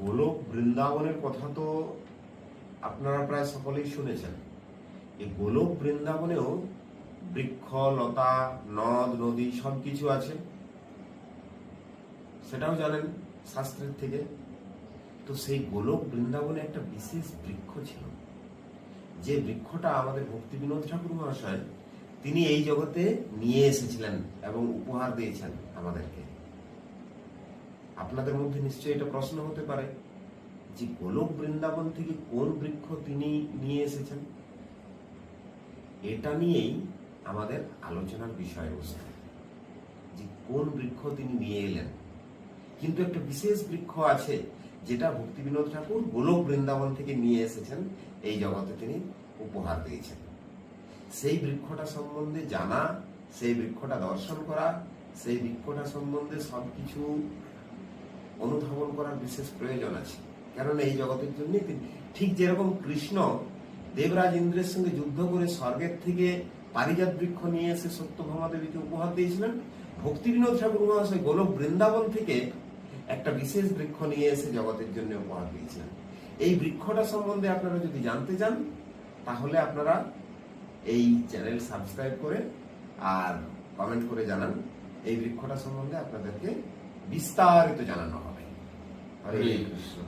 গোলক বৃন্দাবনের কথা তো আপনারা প্রায় সকলেই শুনেছেন। এই গোলক বৃন্দাবনেও বৃক্ষ, লতা, নদ, নদী সবকিছু আছে, সেটাও জানেন শাস্ত্রের থেকে। তো সেই গোলক বৃন্দাবনে একটা বিশেষ বৃক্ষ ছিল, যে বৃক্ষটা আমাদের ভক্তি বিনোদ ঠাকুর মহাশয় তিনি এই জগতে নিয়ে এসেছিলেন এবং উপহার দিয়েছেন আমাদেরকে। আপনাদের মধ্যে নিশ্চয়ই এটা প্রশ্ন হতে পারে যে গোলক বৃন্দাবন থেকে কোন বৃক্ষ তিনি নিয়ে এসেছেন। এটা নিয়েই আমাদের আলোচনার বিষয়বস্তু, যে কোন বৃক্ষ তিনি নিয়ে এলেন। কিন্তু একটা বিশেষ বৃক্ষ আছে যেটা ভক্তি বিনোদ ঠাকুর গোলক বৃন্দাবন থেকে নিয়ে এসেছেন, এই জগতে তিনি উপহার দিয়েছেন। সেই বৃক্ষটা সম্বন্ধে জানা, সেই বৃক্ষটা দর্শন করা, সেই বৃক্ষটা সম্বন্ধে সবকিছু অনুধাবন করার বিশেষ প্রয়োজন আছে। কারণ এই জগতের জন্য ঠিক যেরকম কৃষ্ণ দেবরাজ ইন্দ্রের সঙ্গে যুদ্ধ করে স্বর্গের থেকে পারিজাত বৃক্ষ নিয়ে এসে সত্যভামা দেবীকে উপহার দিয়েছিলেন, ভক্তি বিনোদ ঠাকুর মহাশয় গোলক বৃন্দাবন থেকে একটা বিশেষ বৃক্ষ নিয়ে এসে জগতের জন্য উপহার দিয়েছিলেন। এই বৃক্ষটা সম্বন্ধে আপনারা যদি জানতে চান, তাহলে আপনারা এই চ্যানেল সাবস্ক্রাইব করে আর কমেন্ট করে জানান। এই বৃক্ষটা সম্বন্ধে আপনাদেরকে বিস্তারিত জানানো হবে। হরে কৃষ্ণ।